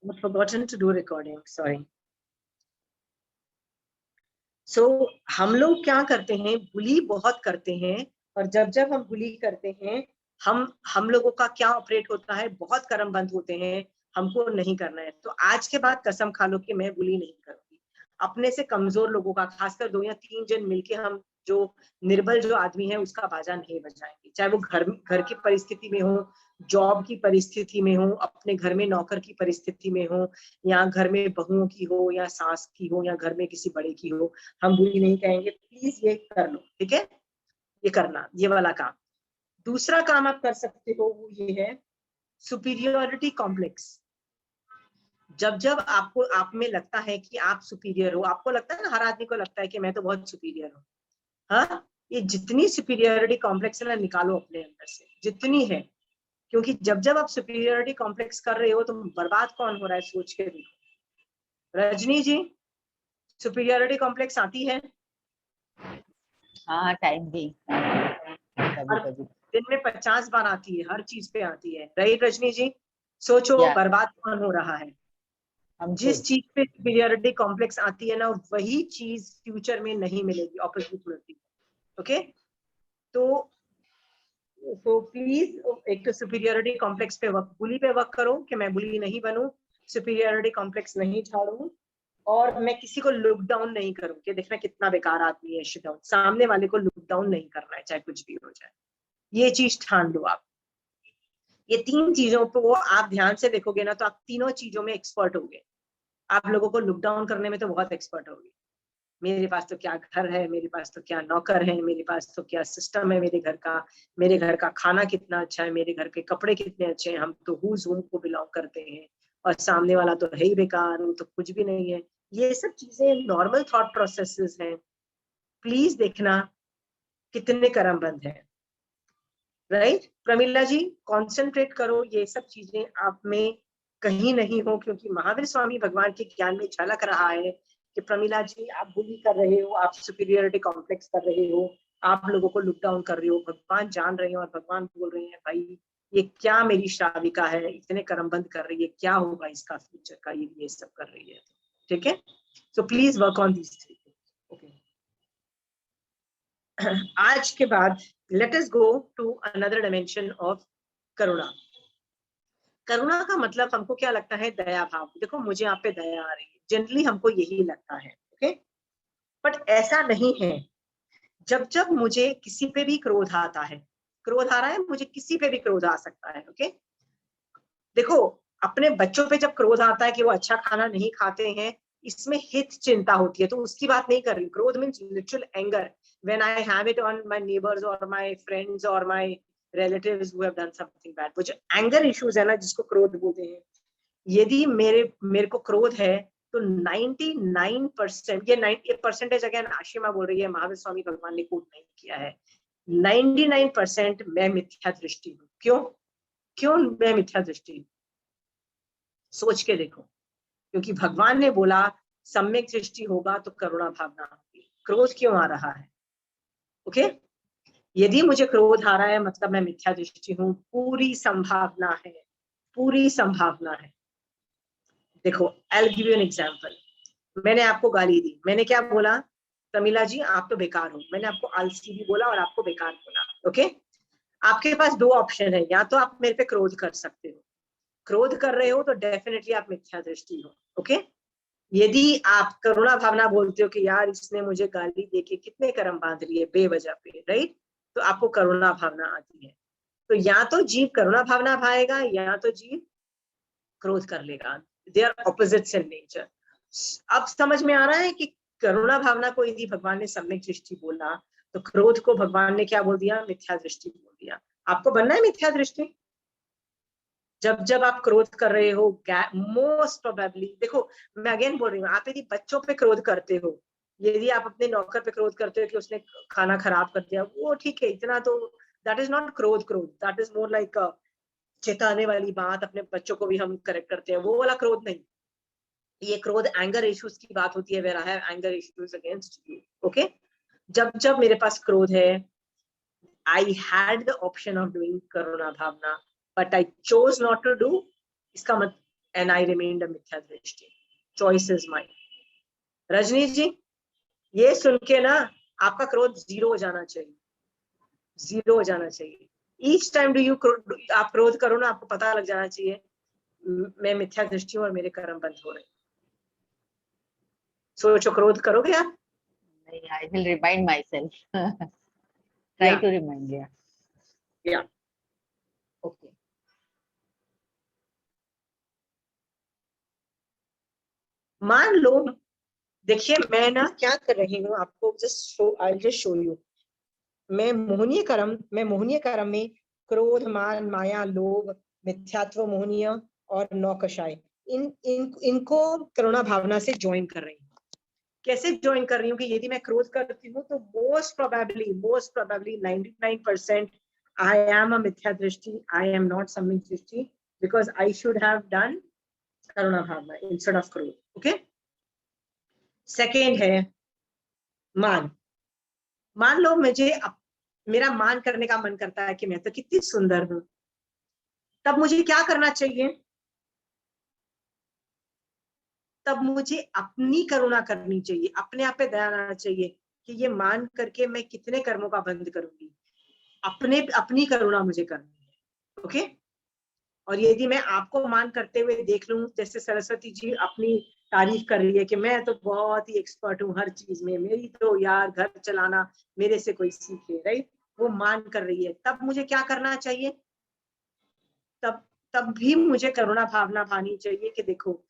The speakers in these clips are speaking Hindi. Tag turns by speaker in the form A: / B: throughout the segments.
A: I've forgotten to do recording, sorry. So हम लोग क्या करते हैं, बुली बहुत करते हैं, और जब जब हम बुली करते हैं, हम लोगों का क्या ऑपरेट होता है, बहुत कर्म बंद होते हैं, हमको नहीं करना है। तो आज के बाद कसम खा लो कि मैं बुली नहीं करूंगी। अपने से कमजोर लोगों का, खासकर 2 या 3 जन मिलके हम जो निर्बल जो आदमी है उसका बाजा नहीं बजाएंगे, चाहे वो घर की परिस्थिति में हो, जॉब की परिस्थिति में हो, अपने घर में नौकर की परिस्थिति में हो, या घर में बहुओं की हो, या सास की हो, या घर में किसी बड़े की हो, हम बुरी नहीं कहेंगे। प्लीज ये कर लो, ठीक है, ये करना, ये वाला काम। दूसरा काम आप कर सकते हो वो ये है सुपीरियोरिटी कॉम्प्लेक्स। जब जब आपको आप में लगता है कि आप सुपीरियर हो, आपको लगता है ना, हर आदमी को लगता है कि मैं तो बहुत सुपीरियर हूँ, हाँ, ये जितनी सुपीरियरिटी कॉम्प्लेक्स है ना, निकालो अपने अंदर से, जितनी है। क्योंकि जब जब आप सुपीरियरिटी कॉम्प्लेक्स कर रहे हो तो बर्बाद कौन हो रहा है, सोच के देखो। रजनी जी, सुपीरियरिटी कॉम्प्लेक्स आती है?
B: हाँ, टाइम भी कभी
A: दिन में 50 बार आती है, हर चीज पे आती है, राइट रजनी जी? सोचो बर्बाद कौन हो रहा है? जिस चीज पे सुपीरियरिटी कॉम्प्लेक्स आती है ना, वही चीज फ्यूचर में नहीं मिलेगी, ऑपोजिट मिलती है। ओके, तो प्लीज एक तो सुपीरियरिटी कॉम्प्लेक्स पे वर्क, बुली पे वर्क करो कि मैं बुली नहीं बनूं, सुपीरियरिटी कॉम्प्लेक्स नहीं झाड़ू, और मैं किसी को लुक डाउन नहीं करूं कि देखना कितना बेकार आदमी है, शिट डाउन, सामने वाले को लुक डाउन नहीं करना है, चाहे कुछ भी हो जाए। ये चीज ठान लो आप। ये 3 चीजों पे वो आप ध्यान से देखोगे ना, तो आप तीनों चीजों में एक्सपर्ट होगे। आप लोगों को लुक डाउन करने में तो बहुत एक्सपर्ट होगी, मेरे पास तो क्या घर है, मेरे पास तो क्या नौकर है, मेरे पास तो क्या सिस्टम है मेरे घर का खाना कितना अच्छा है, मेरे घर के कपड़े कितने अच्छे हैं, हम तो हुज हुम को बिलोंग करते हैं, और सामने वाला तो है ही बेकार, वो तो कुछ भी नहीं है। ये सब चीजें नॉर्मल थॉट प्रोसेसेस हैं। प्लीज देखना कितने कर्म बंद है, राइट? प्रमिला जी, कॉन्सेंट्रेट करो, ये सब चीजें आप में कहीं नहीं हो, क्योंकि महावीर स्वामी भगवान के ज्ञान में झलक रहा है कि प्रमिला जी आप बुली कर रहे हो, आप सुपीरियरिटी कॉम्प्लेक्स कर रहे हो, आप लोगों को लुक डाउन कर रहे हो। भगवान जान रहे हैं, और भगवान बोल रहे हैं भाई ये क्या मेरी श्राविका है, इतने कर्मबंद कर रही है, क्या होगा इसका फ्यूचर का, ये सब कर रही है, ठीक है? So please work on these 3 things. Okay, आज के बाद let us go to another dimension of karuna. करुणा का मतलब हमको क्या लगता है, दया भाव। देखो मुझे आप पे दया आ रही है, जनरली हमको यही लगता है, ओके? बट ऐसा नहीं है। जब जब मुझे किसी पे भी क्रोध आता है, क्रोध आ रहा है, मुझे किसी पे भी क्रोध आ सकता है, ओके? देखो, अपने बच्चों पे जब क्रोध आता है कि वो अच्छा खाना नहीं खाते हैं, इसमें हित चिंता होती है, तो उसकी बात नहीं कर रही। क्रोध means literal anger when I have it on my neighbours और माय फ्रेंड्स और my relatives who have done something bad. वो जो एंगर इश्यूज है ना, जिसको क्रोध बोलते हैं, यदि मेरे को क्रोध है, तो 99%, ये परसेंटेज अगेन आशिमा बोल रही है, महावीर स्वामी भगवान ने कोट नहीं किया है, 99% मैं मिथ्या दृष्टि हूँ। क्यों मैं मिथ्या दृष्टि? सोच के देखो, क्योंकि भगवान ने बोला सम्यक दृष्टि होगा तो करुणा भावना होगी। क्रोध क्यों आ रहा है? ओके, यदि मुझे क्रोध आ रहा है मतलब मैं मिथ्या दृष्टि हूँ, पूरी संभावना है, पूरी संभावना है। देखो, I give you an example. मैंने आपको गाली दी, मैंने क्या बोला? प्रमिला जी आप तो बेकार हो, मैंने आपको आलसी भी बोला और आपको बेकार बोला, ओके? आपके पास 2 ऑप्शन है, या तो आप मेरे पे क्रोध कर सकते हो, क्रोध कर रहे हो तो डेफिनेटली आप मिथ्या दृष्टि हो, ओके? यदि आप करुणा भावना बोलते हो कि यार इसने मुझे गाली देके कितने कर्म बांध लिए बेवजह पे, राइट? तो आपको करुणा भावना आती है। तो या तो जीव करुणा भावना भाएगा, या तो जीव क्रोध कर लेगा। They are opposites in nature. अब समझ में आ रहा है कि करुणा भावना को यदि भगवान ने सम्यक दृष्टि बोला, तो क्रोध को भगवान ने क्या बोल दिया? मिथ्या दृष्टि बोल दिया। आपको बनना है मिथ्या दृष्टि? जब जब आप क्रोध कर रहे हो, मोस्ट प्रोबेबली, देखो मैं अगेन बोल रही हूँ, आप यदि बच्चों पे क्रोध करते हो, यदि आप अपने नौकर पे क्रोध करते हो कि उसने खाना खराब कर दिया, वो ठीक है, इतना तो दैट इज नॉट क्रोध। दैट इज मोर लाइक चेताने वाली बात। अपने बच्चों को भी हम करेक्ट करते हैं, वो वाला क्रोध नहीं। ये क्रोध एंगर इश्यूज की बात होती है, where I have anger issues against you, okay? जब जब मेरे पास क्रोध है, I had the option of doing Karuna Bhavna, but I chose not to do। इसका मतलब and I remained a मिथ्या दृष्टि. Choice is mine. रजनी जी, ये सुन के ना आपका क्रोध 0 हो जाना चाहिए, 0 हो जाना चाहिए. Each time आप क्रोध करो ना, आपको पता लग जाना चाहिए मैं मिथ्या दृष्टि हूँ और मेरे कर्म बंद हो रहे. सोचो, क्रोध करोगे आप?
B: नहीं, I will remind myself. Try
A: Yeah.
B: to remind, yeah.
A: Yeah. Okay. मान लो, देखिए मैं ना क्या कर रही हूँ आपको जस्ट शो यू. मैं मोहनीय कर्म में क्रोध, मान, माया, लोभ, मिथ्यात्व, मोहनीय और नौकशाय, इनको करुणा भावना से ज्वाइन कर रही हूँ. कैसे ज्वाइन कर रही हूँ कि यदि मैं क्रोध करती हूँ तो most probably 99% I am a मिथ्या दृष्टि, आई एम नॉट सम्यक दृष्टि, because I should have done करुणा भावना इंस्टेड ऑफ क्रोध. ओके. सेकेंड है मान. मान लो मेरा मान करने का मन करता है कि मैं तो कितनी सुंदर हूं. तब मुझे क्या करना चाहिए? तब मुझे अपनी करुणा करनी चाहिए, अपने आप पे दया आना चाहिए कि ये मान करके मैं कितने कर्मों का बंद करूंगी. अपनी करुणा मुझे करनी है. ओके. और यदि मैं आपको मान करते हुए देख लूं, जैसे सरस्वती जी अपनी तारीफ कर रही है कि मैं तो बहुत ही एक्सपर्ट हूँ हर चीज में, मेरी तो यार घर चलाना मेरे से कोई सीखे, राइट, वो मान कर रही है, तब मुझे क्या करना चाहिए? तब भी मुझे करुणा भावना भानी चाहिए कि देखो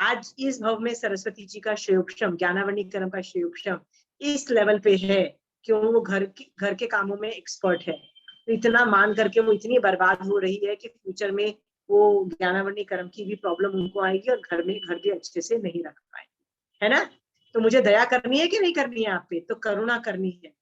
A: आज इस भव में सरस्वती जी का श्रेयोक्षम, ज्ञानावनी कर्म का श्रेयोक्षम इस लेवल पे है कि वो घर के कामों में एक्सपर्ट है. तो इतना मान करके वो इतनी बर्बाद हो रही है कि फ्यूचर में वो ज्ञानावनी कर्म की भी प्रॉब्लम उनको आएगी और घर भी अच्छे से नहीं रख पाएंगे, है ना. तो मुझे दया करनी है कि नहीं करनी है आप पे? तो करुणा करनी है.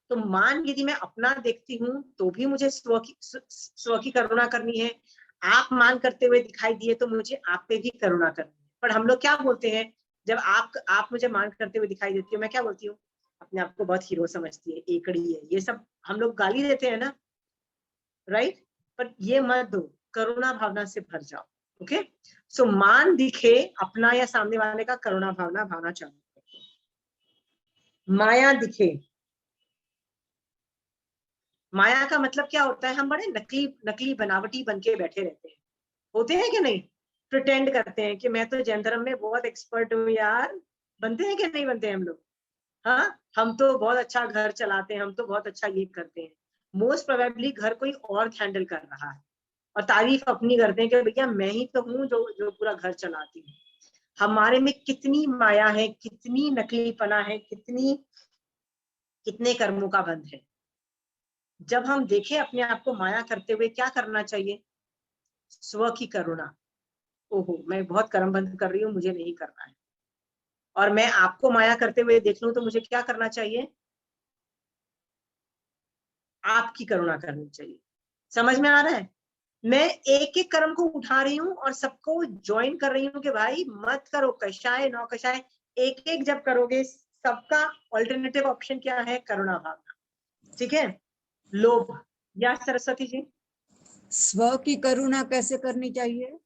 A: तो मान यदि मैं अपना देखती हूँ तो भी मुझे स्व की करुणा करनी है. आप मान करते हुए दिखाई दिए तो मुझे आप पे भी करुणा करनी है. पर हम लोग क्या बोलते हैं, जब आप मुझे मान करते हुए दिखाई देती हो, मैं क्या बोलती हूँ? अपने आप को बहुत हीरो समझती है, एकड़ी है, ये सब हम लोग गाली देते हैं ना, राइट. पर ये मत दो, करुणा भावना से भर जाओ. ओके. सो मान दिखे अपना या सामने वाले का, करुणा भावना भावना चालू. माया दिखे. माया का मतलब क्या होता है? हम बड़े नकली बनावटी बन के बैठे रहते हैं, होते हैं कि नहीं? प्रिटेंड करते हैं कि मैं तो जैन धर्म में बहुत एक्सपर्ट हूँ यार. बनते हैं कि नहीं बनते हैं हम लोग? हाँ, हम तो बहुत अच्छा घर चलाते हैं, हम तो बहुत अच्छा ये करते हैं. मोस्ट प्रोबेबली घर कोई और हैंडल कर रहा है और तारीफ अपनी करते हैं कि भैया मैं ही तो हूँ जो पूरा घर चलाती हूँ. हमारे में कितनी माया है, कितनी नकलीपना है, कितने कर्मों का बंध है. जब हम देखें अपने आप को माया करते हुए, क्या करना चाहिए? स्व की करुणा. ओहो, मैं बहुत कर्म बंद कर रही हूँ, मुझे नहीं करना है. और मैं आपको माया करते हुए देख लूं तो मुझे क्या करना चाहिए? आपकी करुणा करनी चाहिए. समझ में आ रहा है? मैं एक एक कर्म को उठा रही हूँ और सबको ज्वाइन कर रही हूँ कि भाई मत करो, कषाय नौ कषाय. एक एक जब करोगे, सबका ऑल्टरनेटिव ऑप्शन क्या है? करुणा भावना. ठीक है. लोभ. या सरस्वती जी?
C: स्व की करुणा कैसे करनी चाहिए?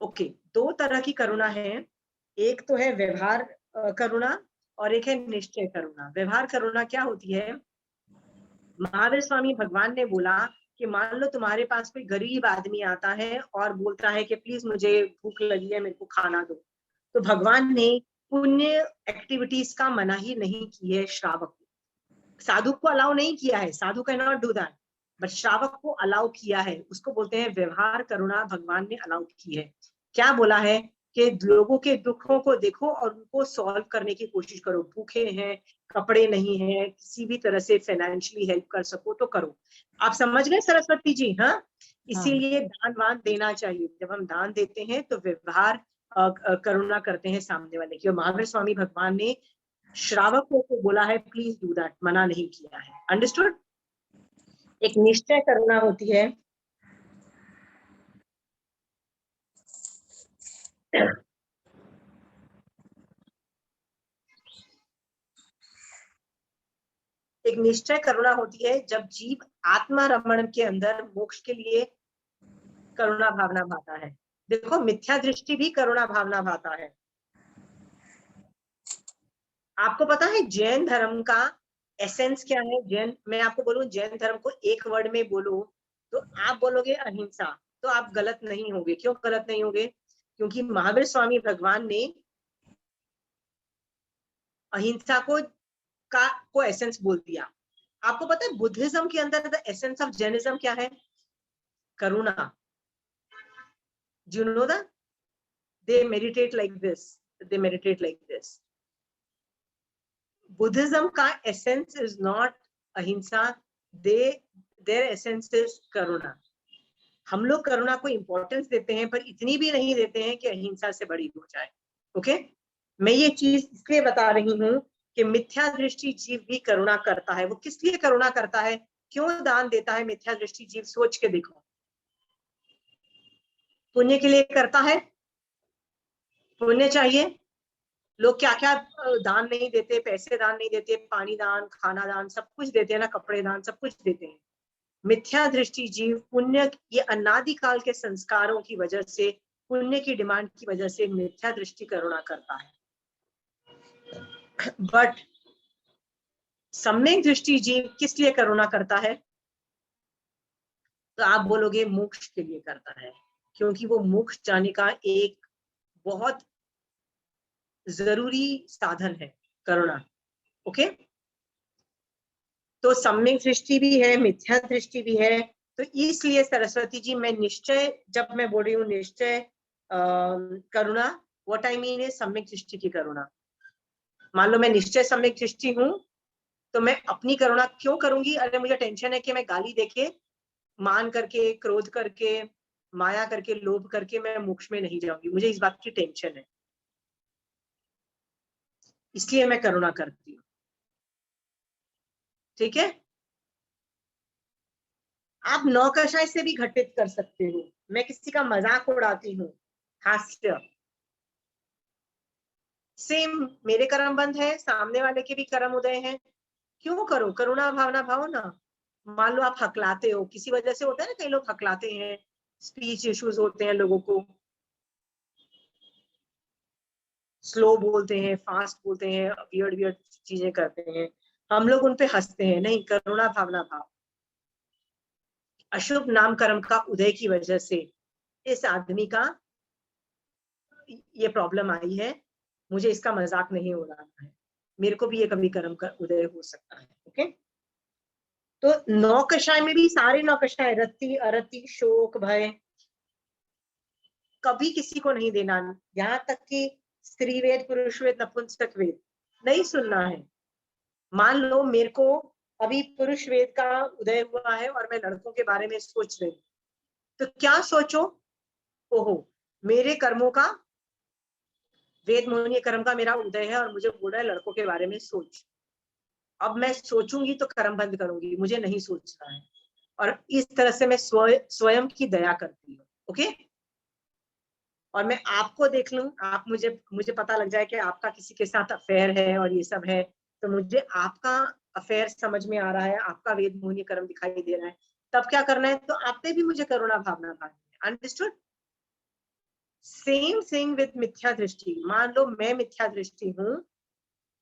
A: ओके. 2 तरह की करुणा है. एक तो है व्यवहार करुणा और एक है निश्चय करुणा. व्यवहार करुणा क्या होती है? महावीर स्वामी भगवान ने बोला कि मान लो तुम्हारे पास कोई गरीब आदमी आता है और बोलता है कि प्लीज मुझे भूख लगी है, मेरे को खाना दो. तो भगवान ने पुण्य एक्टिविटीज का मना ही नहीं की है श्रावक को. साधु को अलाउ नहीं किया है, sadhu can not do that, but श्रावक को अलाउ किया है. उसको बोलते हैं व्यवहार करुणा. भगवान ने अलाउ की है. क्या बोला है? कि लोगों के दुखों को देखो और उनको सॉल्व करने की कोशिश करो. भूखे हैं, कपड़े नहीं है, किसी भी तरह से फाइनेंशियली हेल्प कर सको तो करो. आप समझ गए सरस्वती जी? हाँ. इसीलिए दान वान देना चाहिए. जब हम दान देते हैं तो व्यवहार करुणा करते हैं सामने वाले की. और महावीर स्वामी भगवान ने श्रावकों को बोला है प्लीज डू दैट, मना नहीं किया है. अंडरस्टूड? एक निश्चय करुणा होती है. एक निश्चय करुणा होती है जब जीव आत्मा रमण के अंदर मोक्ष के लिए करुणा भावना भाता है। देखो मिथ्या दृष्टि भी करुणा भावना भाता है। आपको पता है जैन धर्म का एसेंस क्या है? जैन, मैं आपको बोलूं जैन धर्म को एक वर्ड में बोलूं तो आप बोलोगे अहिंसा, तो आप गलत नहीं होगे। क्यों गलत नहीं होगे? क्योंकि महावीर स्वामी भगवान ने अहिंसा को एसेंस बोल दिया। आपको पता है बुद्धिज्म के अंदर द एसेंस ऑफ जैनिज्म क्या है? करुणा। Do you know that? They meditate like this. They meditate like this. Buddhism का essence is not अहिंसा, their essence is करुणा। हम लोग करुणा को इंपॉर्टेंस देते हैं पर इतनी भी नहीं देते हैं कि अहिंसा से बड़ी हो जाए। ओके, मैं ये चीज इसलिए बता रही हूँ कि मिथ्या दृष्टि जीव भी करुणा करता है। वो किस लिए करुणा करता है, क्यों दान देता है मिथ्या दृष्टि जीव? सोच के देखो। पुण्य के लिए करता है, पुण्य चाहिए। लोग क्या क्या दान नहीं देते, पैसे दान नहीं देते, पानी दान, खाना दान, सब कुछ देते हैं ना, कपड़े दान, सब कुछ देते हैं। मिथ्या दृष्टि जीव पुण्य, ये अनादिकाल के संस्कारों की वजह से, पुण्य की डिमांड की वजह से मिथ्या दृष्टि करुणा करता है। बट सम्यक दृष्टि जीव किस लिए करुणा करता है? तो आप बोलोगे मोक्ष के लिए करता है, क्योंकि वो मोक्ष जाने का एक बहुत जरूरी साधन है करुणा। ओके, तो सम्यक दृष्टि भी है, मिथ्या दृष्टि भी है। तो इसलिए सरस्वती जी, मैं निश्चय, जब मैं बोल रही हूँ निश्चय करुणा, व्हाट आई मीन है सम्यक दृष्टि की करुणा। मान लो मैं निश्चय सम्यक दृष्टि हूँ तो मैं अपनी करुणा क्यों करूंगी? अरे मुझे टेंशन है कि मैं गाली देके, मान करके, क्रोध करके, माया करके, लोभ करके मैं मोक्ष में नहीं जाऊंगी, मुझे इस बात की टेंशन है, इसलिए मैं करुणा करती हूँ। ठीक है, आप नौकशाई से भी घटित कर सकते हो। मैं किसी का मजाक उड़ाती हूँ, हास्य, सेम मेरे कर्म बंद है, सामने वाले के भी कर्म उदय हैं, क्यों करो? करुणा भावना भाव ना। मान लो आप हकलाते हो, किसी वजह से होता है ना, कई लोग हकलाते हैं, स्पीच इश्यूज होते हैं लोगों को, स्लो बोलते हैं, फास्ट बोलते हैं, वियर्ड वियर्ड चीजें करते हैं, हम लोग उन पे हंसते हैं। नहीं, करुणा भावना भाव। अशुभ नाम कर्म का उदय की वजह से इस आदमी का ये प्रॉब्लम आई है, मुझे इसका मजाक नहीं उड़ाना है, मेरे को भी ये कभी कर्म का उदय हो सकता है। ओके, तो नौकशाय में भी सारे नौकशाय, रति, अरति, शोक, भय, कभी किसी को नहीं देना। यहाँ तक कि स्त्री वेद, पुरुष वेद, नपुंसक वेद नहीं सुनना है। मान लो मेरे को अभी पुरुष वेद का उदय हुआ है और मैं लड़कों के बारे में सोच रही हूँ, तो क्या सोचो? ओहो, मेरे कर्मों का, वेद मोहनीय कर्म का मेरा उदय है और मुझे बोल रहा है लड़कों के बारे में सोच। अब मैं सोचूंगी तो कर्म बंद करूंगी, मुझे नहीं सोचना है। और इस तरह से मैं स्वयं की दया करती हूँ। ओके, और मैं आपको देख लूं, आप मुझे पता लग जाए कि आपका किसी के साथ अफेयर है और ये सब है, तो मुझे आपका अफेयर समझ में आ रहा है, आपका वेद मोहनीय कर्म दिखाई दे रहा है, तब क्या करना है? तो आप पे भी मुझे करुणा भावना भावनी है। अंडरस्टूड? सेम थिंग विद मिथ्या दृष्टि। मान लो मैं मिथ्या दृष्टि हूँ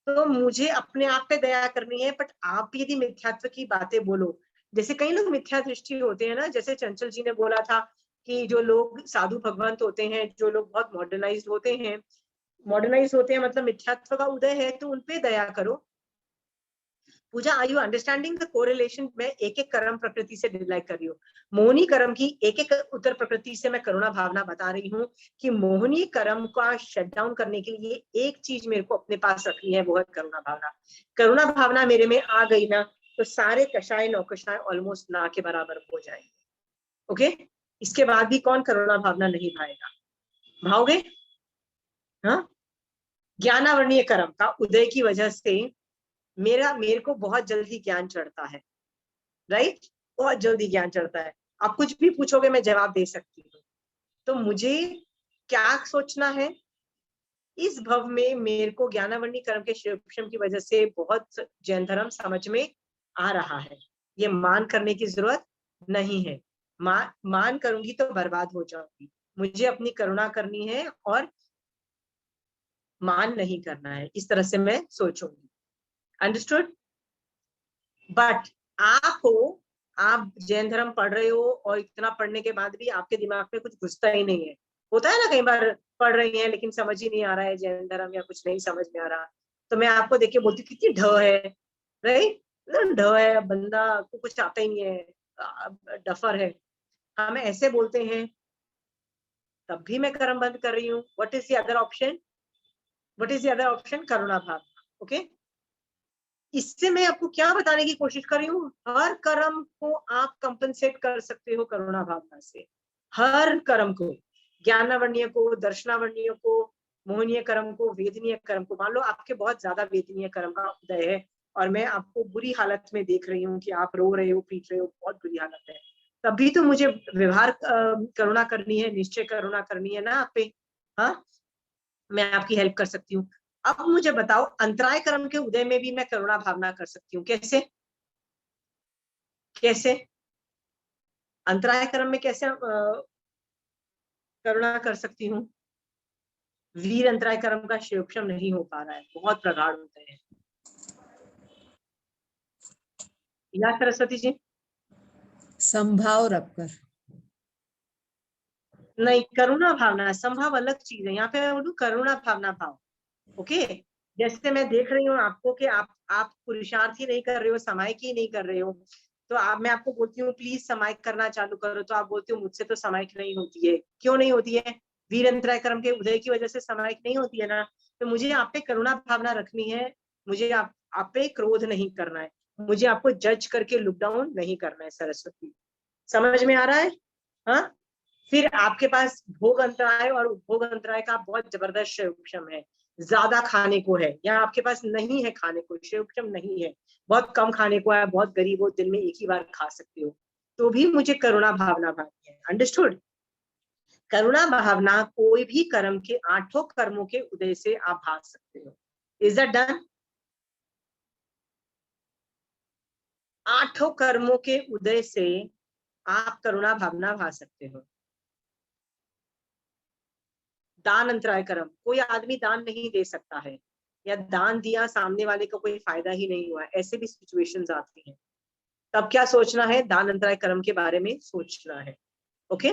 A: तो मुझे अपने आप पे दया करनी है, बट आप यदि मिथ्यात्व की बातें बोलो, जैसे कई लोग मिथ्या दृष्टि होते हैं ना, जैसे चंचल जी ने बोला था कि जो लोग साधु भगवंत होते हैं, जो लोग बहुत मॉडर्नाइज्ड होते हैं, मतलब मिथ्यात्व का उदय है, तो उनपे दया करो। Pooja, are you understanding the correlation? मैं एक एक कर्म प्रकृति से डिलाइक कर रही हूँ, मोहनी कर्म की एक एक उत्तर प्रकृति से मैं करुणा भावना बता रही हूँ कि मोहनी कर्म का शट डाउन करने के लिए एक चीज मेरे को अपने पास रखनी है, वो है करुणा भावना। करुणा भावना मेरे में आ गई ना, तो सारे कषाय नौकषाय ऑलमोस्ट ना के बराबर हो जाएंगे। ओके, इसके बाद भी कौन करुणा भावना नहीं भाएगा? भाओगे? हाँ, ज्ञानावर्णीय कर्म का उदय की वजह से मेरे को बहुत जल्दी ज्ञान चढ़ता है, राइट? बहुत जल्दी ज्ञान चढ़ता है, आप कुछ भी पूछोगे मैं जवाब दे सकती हूँ। तो मुझे क्या सोचना है? इस भव में मेरे को ज्ञानावर्णी कर्म के शिक्षण की वजह से बहुत जैन धर्म समझ में आ रहा है, ये मान करने की जरूरत नहीं है। मान करूंगी तो बर्बाद हो जाऊंगी। मुझे अपनी करुणा करनी है और मान नहीं करना है, इस तरह से मैं सोचूंगी। अंडरस्टूड? बट आप जैन धर्म पढ़ रहे हो और इतना पढ़ने के बाद भी आपके दिमाग में कुछ घुसता ही नहीं है। होता है ना, कई बार पढ़ रही हैं लेकिन समझ ही नहीं आ रहा है जैन धर्म, या कुछ नहीं समझ में आ रहा, तो मैं आपको देख के बोलती हूँ कितनी ढ है, राइट? ढ है, बंदा को कुछ आता ही नहीं है, डफर है, हम ऐसे बोलते हैं। तब भी मैं कर्म बंद कर रही हूँ। What is the other option? What is the other option? करुणा भाव। ओके, इससे मैं आपको क्या बताने की कोशिश कर रही हूँ, हर कर्म को आप कंपनसेट कर सकते हो करुणा भावना से। हर कर्म को, ज्ञानावरणीय को, दर्शनावरणीय को, मोहनीय कर्म को, वेदनीय कर्म को। मान लो आपके बहुत ज्यादा वेदनीय कर्म का उदय है और मैं आपको बुरी हालत में देख रही हूँ कि आप रो रहे हो, पीट रहे हो, बहुत बुरी हालत है, तभी तो मुझे व्यवहार करुणा करनी है, निश्चय करुणा करनी है ना आप पे। हाँ, मैं आपकी हेल्प कर सकती हूँ। अब मुझे बताओ, अंतराय कर्म के उदय में भी मैं करुणा भावना कर सकती हूँ, कैसे? कैसे अंतराय कर्म में कैसे करुणा कर सकती हूँ? वीर अंतराय कर्म का शिवक्षम नहीं हो पा रहा है, बहुत प्रगाढ़ होते हैं। या सरस्वती जी?
C: संभाव रखकर।
A: नहीं, करुणा भावना, संभाव अलग चीज है। यहाँ पे मैं बोलूं करुणा भावना भाव। ओके, जैसे मैं देख रही हूँ आपको कि आप पुरुषार्थ ही नहीं कर रहे हो, समायिक ही नहीं कर रहे हो, तो मैं आपको बोलती हूँ प्लीज समायिक करना चालू करो, तो आप बोलती हो मुझसे तो समायिक नहीं होती है। क्यों नहीं होती है? वीर अंतराय कर्म के उदय की वजह से समायिक नहीं होती है ना। तो मुझे आप पे करुणा भावना रखनी है, मुझे आप पे क्रोध नहीं करना है, मुझे आपको जज करके लुक डाउन नहीं करना है। सरस्वती, समझ में आ रहा है? हाँ, फिर आपके पास भोग अंतराय और उपभोग अंतराय का बहुत जबरदस्त शिवक्षम है, ज्यादा खाने को है, या आपके पास नहीं है खाने को, शिवक्षम नहीं है, बहुत कम खाने को है, बहुत गरीब हो, दिन में एक ही बार खा सकते हो, तो भी मुझे करुणा भावना भावनी है। अंडरस्टूड? करुणा भावना कोई भी कर्म के 8 कर्मों के उदय से आप भाग सकते हो। Is that done? 8 कर्मों के उदय से आप करुणा भावना भाग सकते हो। दान अंतराय कर्म, कोई आदमी दान नहीं दे सकता है, या दान दिया सामने वाले को कोई फायदा ही नहीं हुआ, ऐसे भी सिचुएशंस आती हैं, तब क्या सोचना है? दान अंतराय कर्म के बारे में सोचना है। ओके,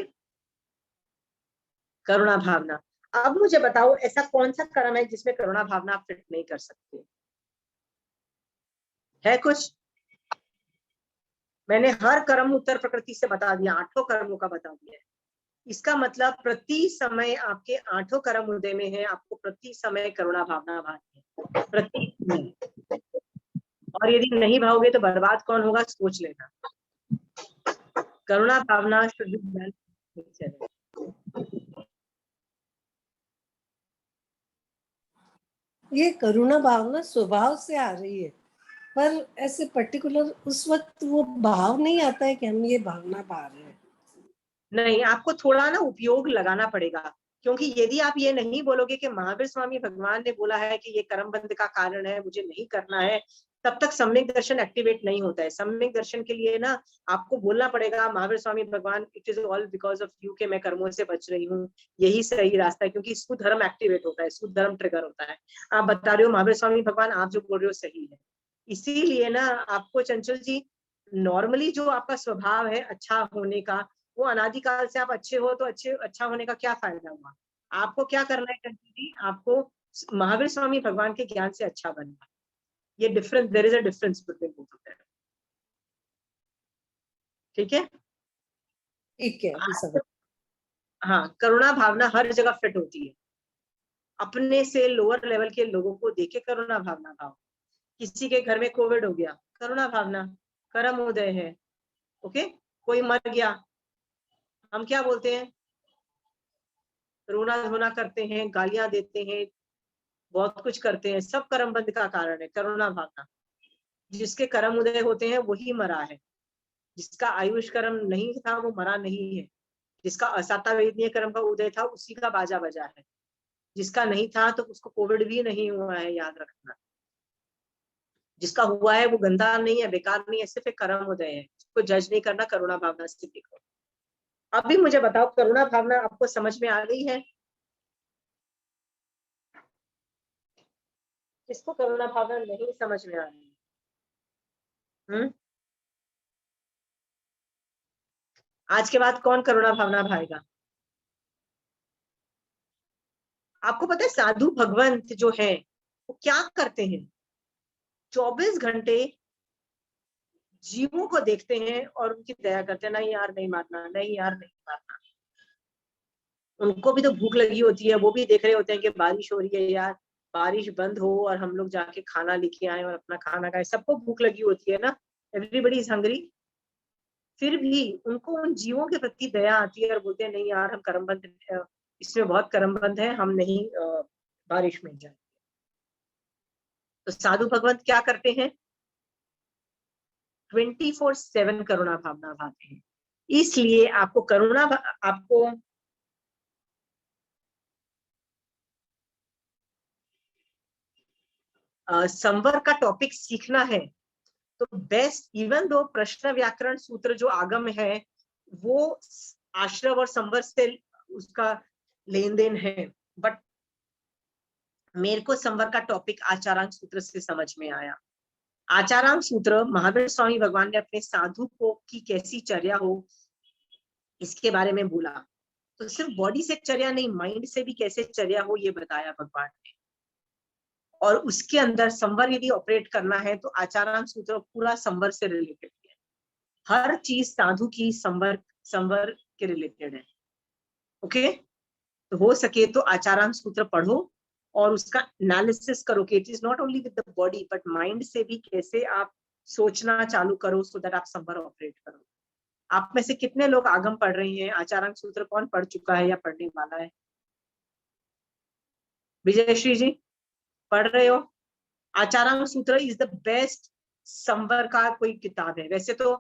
A: करुणा भावना। अब मुझे बताओ ऐसा कौन सा कर्म है जिसमें करुणा भावना आप फिट नहीं कर सकते? है कुछ? मैंने हर कर्म उत्तर प्रकृति से बता दिया, 8 कर्मों का बता दिया है। इसका मतलब प्रति समय आपके 8 कर्म उदय में है, आपको प्रति समय करुणा भावना भावनी है, प्रति समय। और यदि नहीं भाओगे तो बर्बाद कौन होगा, सोच लेना। करुणा भावना शुद्ध ज्ञान है।
D: ये करुणा भावना स्वभाव से आ रही है, पर ऐसे पर्टिकुलर उस वक्त वो भाव नहीं आता है कि हम ये भावना पा रहे हैं।
A: नहीं, आपको थोड़ा ना उपयोग लगाना पड़ेगा, क्योंकि यदि आप ये नहीं बोलोगे कि महावीर स्वामी भगवान ने बोला है कि ये कर्म बंध का कारण है, मुझे नहीं करना है, तब तक सम्यक दर्शन एक्टिवेट नहीं होता है। सम्यक दर्शन के लिए ना आपको बोलना पड़ेगा महावीर स्वामी भगवान, it is all because of you के मैं कर्मों से बच रही हूँ, यही सही रास्ता है, क्योंकि सुधर्म एक्टिवेट होता है, सुधर्म ट्रिगर होता है। आप बता रहे हो महावीर स्वामी भगवान, आप जो बोल रहे हो सही है। इसीलिए ना आपको चंचल जी, नॉर्मली जो आपका स्वभाव है अच्छा होने का, वो अनादिकाल से आप अच्छे हो, तो अच्छा होने का क्या फायदा हुआ? आपको क्या करना है चंचल जी, आपको महावीर स्वामी भगवान के ज्ञान से अच्छा बनना है। ये difference, there is a difference between both of them. ठीक है?
D: ठीक है, अभी समझ।
A: हाँ, करुणा भावना हर जगह फिट होती है। अपने से लोअर लेवल के लोगों को देखे करुणा भावना भाव। किसी के घर में कोविड हो गया, करुणा भावना, कर्म उदय है। ओके, कोई मर गया, हम क्या बोलते हैं? रोना धोना करते हैं, गालियां देते हैं, बहुत कुछ करते हैं, सब कर्म बंध का कारण है करुणा भावना। जिसके कर्म उदय होते हैं वही मरा है, जिसका आयुष कर्म नहीं था वो मरा नहीं है, जिसका असाता वेदनीय कर्म का उदय था उसी का बाजा बजा है, जिसका नहीं था तो उसको कोविड भी नहीं हुआ है, याद रखना। जिसका हुआ है वो गंदा नहीं है, बेकार नहीं है, सिर्फ एक कर्म उदय है। उसको जज नहीं करना, करुणा भावना से देखो। अभी मुझे बताओ, करुणा भावना आपको समझ में आ गई है? किसको करुणा भावना नहीं समझ में आ रही है? आज के बाद कौन करुणा भावना भाएगा? आपको पता है साधु भगवंत जो है वो क्या करते हैं? 24 घंटे जीवों को देखते हैं और उनकी दया करते हैं। नहीं यार नहीं मारना, नहीं यार नहीं मारना। उनको भी तो भूख लगी होती है, वो भी देख रहे होते हैं कि बारिश हो रही है यार, बारिश बंद हो और हम लोग जाके खाना लेके आए और अपना खाना खाए। सबको भूख लगी होती है ना, एवरीबडी इज हंग्री। फिर भी उनको उन जीवों के प्रति दया आती है और बोलते हैं नहीं यार हम कर्मबंध, इसमें बहुत कर्मबंध है, हम नहीं बारिश में जाए। तो साधु भगवंत क्या करते हैं? 24/7 करुणा भावना भाते हैं। इसलिए आपको करुणा, आपको संवर का टॉपिक सीखना है तो बेस्ट, इवन दो प्रश्न व्याकरण सूत्र जो आगम है वो आश्रव और संवर से उसका लेन देन है, बट मेरे को संवर का टॉपिक आचारांक सूत्र से समझ में आया। आचारांक सूत्र महावीर स्वामी भगवान ने अपने साधु को की कैसी चर्या हो इसके बारे में बोला। तो सिर्फ बॉडी से चर्या नहीं, माइंड से भी कैसे चर्या हो ये बताया भगवान ने। और उसके अंदर संवर यदि ऑपरेट करना है तो आचारांक सूत्र पूरा संवर से रिलेटेड है। हर चीज साधु की संवर के रिलेटेड है। ओके, तो हो सके तो आचारांक सूत्र पढ़ो और उसका एनालिसिस करो कि it is not only with the body but mind से भी कैसे आप सोचना चालू करो सो दैट आप संवर ऑपरेट करो। आप में से कितने लोग आगम पढ़ रही हैं? आचारांक सूत्र कौन पढ़ चुका है या पढ़ने वाला है? विजयश्री जी पढ़ रहे हो? आचारांक सूत्र इज द बेस्ट संवर का कोई किताब है। वैसे तो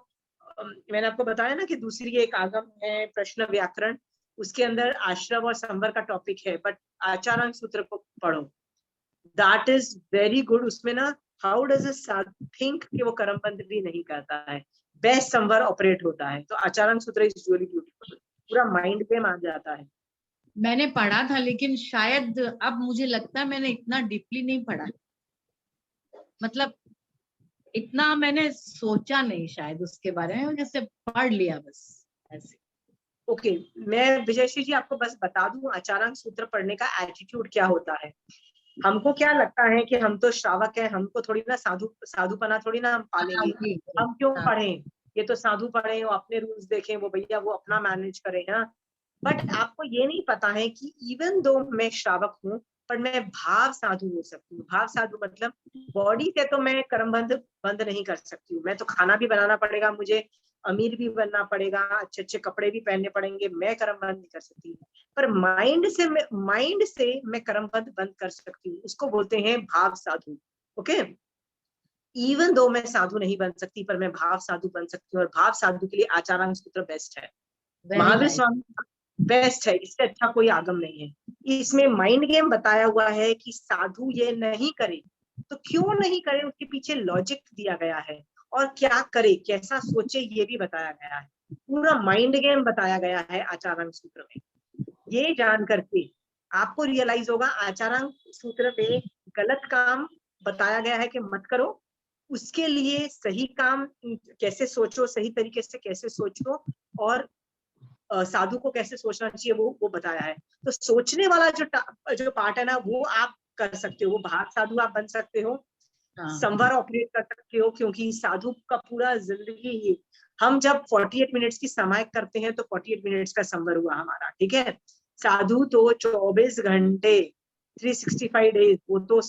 A: मैंने आपको बताया ना कि दूसरी एक आगम है प्रश्न व्याकरण, उसके अंदर आश्रव और संवर का टॉपिक है, बट आचारांक सूत्र को पढ़ो, दैट इज वेरी गुड। उसमें ना हाउ डज अ थिंक कि वो कर्मबंध भी नहीं करता है, बेस्ट संवर ऑपरेट होता है। तो आचारांक सूत्र इज रियली ब्यूटीफुल, पूरा माइंड पे मान जाता है।
E: मैंने पढ़ा था लेकिन शायद अब मुझे लगता है मैंने इतना डीपली नहीं पढ़ा, मतलब इतना मैंने सोचा नहीं शायद उसके बारे में, जैसे पढ़ लिया बस ऐसे।
A: ओके, मैं विजयश्री जी आपको बस बता दूं आचारांक सूत्र पढ़ने का एटीट्यूड क्या होता है। हमको क्या लगता है कि हम तो श्रावक है, हमको थोड़ी ना साधुपना थोड़ी ना हम पालेंगे, हम क्यों पढ़ें, ये तो साधु पढ़े, वो अपने रूल्स देखें, वो भैया वो अपना मैनेज करें। हाँ, बट आपको ये नहीं पता है कि इवन दो मैं श्रावक हूँ पर मैं भाव साधु हो सकती हूँ। भाव साधु मतलब बॉडी से तो मैं कर्मबंध बंद नहीं कर सकती हूँ, मैं तो खाना भी बनाना पड़ेगा, मुझे अमीर भी बनना पड़ेगा, अच्छे अच्छे कपड़े भी पहनने पड़ेंगे, मैं कर्मबंध नहीं कर सकती। पर माइंड से मैं कर्मबंध बंद कर सकती हूँ, उसको बोलते हैं भाव साधु। ओके, इवन दो मैं साधु नहीं बन सकती पर मैं भाव साधु बन सकती हूँ, और भाव साधु के लिए आचारांक सूत्र बेस्ट है। महावीर स्वामी बेस्ट है, इससे अच्छा कोई आगम नहीं है। इसमें माइंड गेम बताया हुआ है कि साधु ये नहीं करे तो क्यों नहीं करे, उसके पीछे लॉजिक दिया गया है, और क्या करे, कैसा सोचे, ये भी बताया गया है। पूरा माइंड गेम बताया गया है आचारांक सूत्र में। ये जान करके आपको रियलाइज होगा आचारांक सूत्र में गलत काम बताया गया है कि मत करो, उसके लिए सही काम कैसे सोचो, सही तरीके से कैसे सोचो, और साधु को कैसे सोचना चाहिए वो बताया है। तो सोचने वाला जो पार्ट है ना वो आप कर सकते हो, वो भाव साधु आप बन सकते हो, संवर ऑपरेट कर सकते हो, क्योंकि साधु का पूरा जिंदगी, हम जब 48 मिनट्स की समायक करते हैं तो 48 मिनट्स का संवर हुआ हमारा, ठीक है। साधु तो 24 घंटे 365 डेज वो तो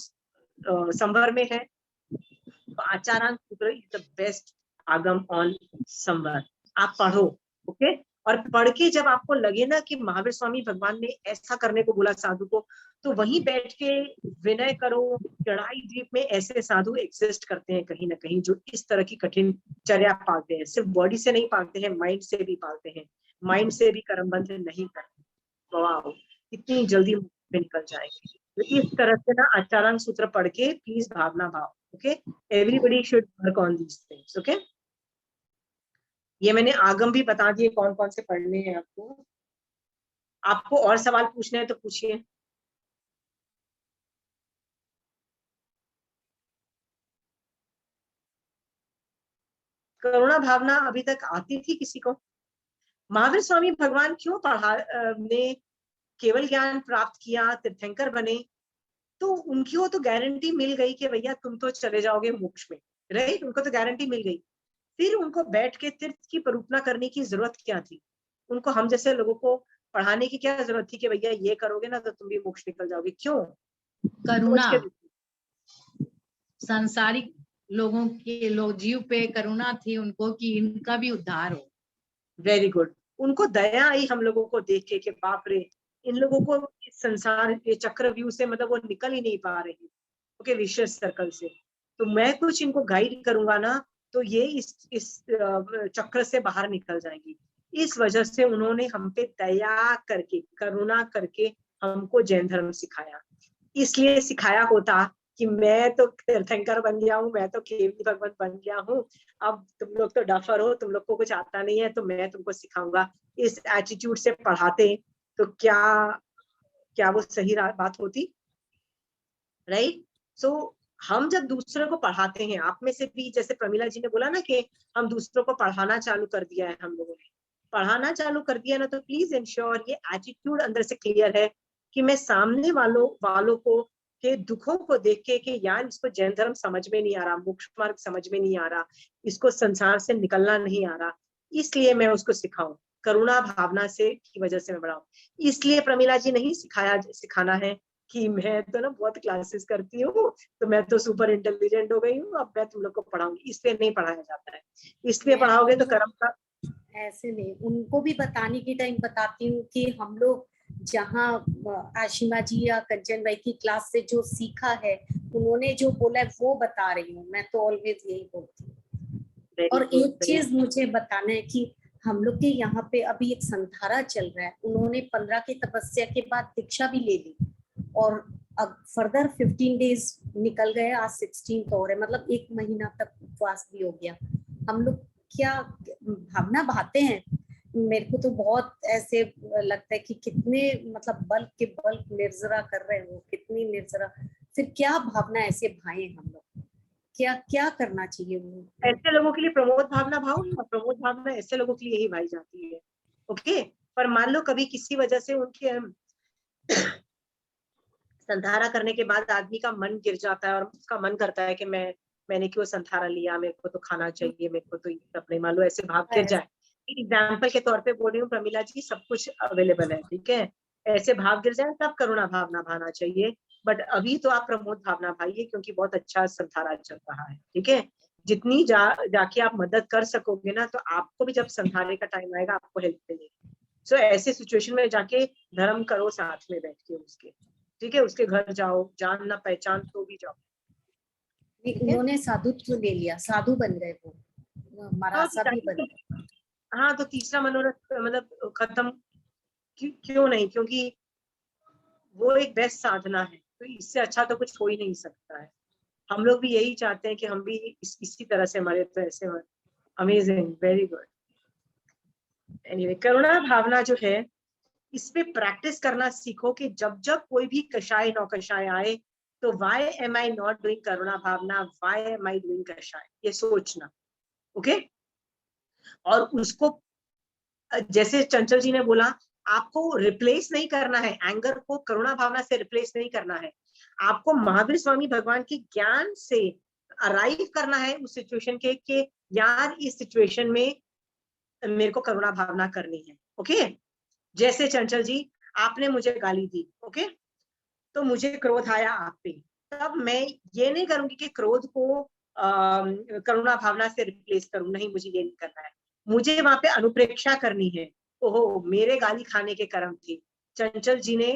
A: संवर में है। तो आचारांक सूत्र इज द बेस्ट आगम ऑन संवर, आप पढ़ो। ओके, और पढ़ के जब आपको लगे ना कि महावीर स्वामी भगवान ने ऐसा करने को बोला साधु को, तो वहीं बैठ के विनय करो। चढ़ाई द्वीप में ऐसे साधु एग्जिस्ट करते हैं कहीं ना कहीं जो इस तरह की कठिन चर्या पालते हैं, सिर्फ बॉडी से नहीं पालते हैं, माइंड से भी पालते हैं, माइंड से भी कर्मबंध नहीं करते। वाह, कितनी जल्दी निकल जाएंगे। तो इस तरह से ना आचारांक सूत्र पढ़ के प्लीज भावना भाव। Okay, everybody should work on these things. Okay, ये मैंने आगम भी बता दिए कौन कौन से पढ़ने हैं आपको। आपको और सवाल पूछने हैं तो पूछिए। करुणा भावना अभी तक आती थी किसी को? महावीर स्वामी भगवान क्यों ने केवल ज्ञान प्राप्त किया, तीर्थंकर बने, तो उनकी वो तो गारंटी मिल गई कि भैया तुम तो चले जाओगे मोक्ष में, राइट? उनको तो गारंटी मिल गई। फिर उनको बैठ के तीर्थ की परूपना करने की जरूरत क्या थी? उनको हम जैसे लोगों को पढ़ाने की क्या जरूरत थी कि भैया ये करोगे ना तो तुम भी मोक्ष निकल जाओगे? क्यों?
E: करुणा,
A: सोच के
E: सांसारिक लोगों के जीव पे करुणा थी उनको कि इनका भी उद्धार हो।
A: Very good. उनको दया आई हम लोगों को देख के कि बाप रे, इन लोगों को इस संसार के चक्रव्यूह से मतलब वो निकल ही नहीं पा रहे, ओके, विशियस सर्कल से। तो मैं कुछ इनको गाइड करूंगा ना तो ये इस चक्र से बाहर निकल जाएंगी। इस वजह से उन्होंने हम पे दया करके, करुणा करके हमको जैन धर्म सिखाया। इसलिए सिखाया होता कि मैं तो तीर्थंकर बन गया हूँ, मैं तो केवली भगवत बन गया हूँ, अब तुम लोग तो डफर हो, तुम लोग को कुछ आता नहीं है, तो मैं तुमको सिखाऊंगा, इस एटीट्यूड से पढ़ाते तो क्या वो सही बात होती? राइट? सो हम जब दूसरों को पढ़ाते हैं, आप में से भी जैसे प्रमिला जी ने बोला ना कि हम दूसरों को पढ़ाना चालू कर दिया है, हम लोगों ने पढ़ाना चालू कर दिया ना, तो प्लीज इंश्योर ये एटीट्यूड अंदर से क्लियर है कि मैं सामने वालों को के दुखों को देख के कि यार इसको जैन धर्म समझ में नहीं आ रहा, मोक्ष मार्ग समझ में नहीं आ रहा, इसको संसार से निकलना नहीं आ रहा, इसलिए मैं उसको सिखाऊं, करुणा भावना से की वजह से मैं बढ़ाऊं। इसलिए प्रमिला जी नहीं सिखाना है कि मैं तो ना बहुत क्लासेस करती हूँ तो मैं तो सुपर इंटेलिजेंट हो गई हूँ, अब मैं तुम लोग को पढ़ाऊंगी, इसलिए नहीं पढ़ाया जाता है। इसलिए पढ़ाओगे तो कर्म का
F: ऐसे नहीं, उनको भी बताने के टाइम बताती हूँ कि हम लोग जहाँ आशिमा जी या कंचन भाई की क्लास से जो सीखा है, उन्होंने जो बोला है वो बता रही हूँ, मैं तो ऑलवेज यही बोलती हूँ। और एक चीज मुझे बताना है कि हम लोग के यहाँ पे अभी एक संधारा चल रहा है, उन्होंने 15 की तपस्या के बाद दीक्षा भी ले ली और अब फर्दर 15 डेज निकल गए, आज 16 और है, मतलब 1 महीना तक उपवास भी हो गया। हम लोग क्या भावना बहाते हैं, मेरे को तो बहुत ऐसे लगता है कि कितने मतलब बल्क के बल्क निर्जरा कर रहे हो, कितनी निर्जरा, फिर क्या भावना ऐसे भाए हम लोग, क्या करना चाहिए? वो
A: ऐसे लोगों के लिए प्रमोद भावना भाव ना, प्रमोद भावना ऐसे लोगों के लिए ही भाई जाती है, ओके। पर मान लो कभी किसी वजह से उनके संधारा करने के बाद आदमी का मन गिर जाता है और उसका मन करता है कि मैंने क्यों संधारा लिया, मेरे को तो खाना चाहिए, मेरे को तो ये सब नहीं, मान लो ऐसे भाव गिर जाए, एग्जाम्पल के तौर पे बोल रही हूँ प्रमिला जी, सब कुछ अवेलेबल है, ठीक है, ऐसे भाव गिर जाए तब करुणा भावना भाना चाहिए। बट अभी तो आप प्रमोद भावना भाइये क्योंकि बहुत अच्छा संधारा चल रहा है, ठीक है। जितनी जाके आप मदद कर सकोगे ना, तो आपको भी जब संधारे का टाइम आएगा आपको हेल्प मिलेगी। सो ऐसे सिचुएशन में जाके धर्म करो साथ में बैठ के उसके, ठीक है, उसके घर जाओ, जान ना पहचान तो भी जाओ।
F: उन्होंने साधुत्व ले लिया, साधु बन गए वो, मरासा भी बन गए।
A: हाँ, तो तीसरा मनोरथ मतलब खत्म क्यों नहीं, क्योंकि वो एक बेस्ट साधना है, तो इससे अच्छा तो कुछ हो ही नहीं सकता है। हम लोग भी यही चाहते हैं कि हम भी इसी तरह से मरे, तो ऐसे मरे। Amazing, very good. एनीवे, करुणा भावना जो है इस पे प्रैक्टिस करना सीखो कि जब जब कोई भी कषाय नौकषाय आए तो why am I not doing करुणा भावना, वाई एम आई डूइंग कषाय, ये सोचना, ओके। और उसको जैसे चंचल जी ने बोला, आपको रिप्लेस नहीं करना है, एंगर को करुणा भावना से रिप्लेस नहीं करना है, आपको महावीर स्वामी भगवान के ज्ञान से अराइव करना है उस सिचुएशन के कि यार इस सिचुएशन में मेरे को करुणा भावना करनी है, ओके। जैसे चंचल जी, आपने मुझे गाली दी, ओके, तो मुझे क्रोध आया आप पे, तब मैं ये नहीं करूंगी कि क्रोध को करुणा भावना से रिप्लेस करूं, नहीं, मुझे ये नहीं करना है, मुझे वहां पे अनुप्रेक्षा करनी है। ओहो, मेरे गाली खाने के कर्म थे, चंचल जी ने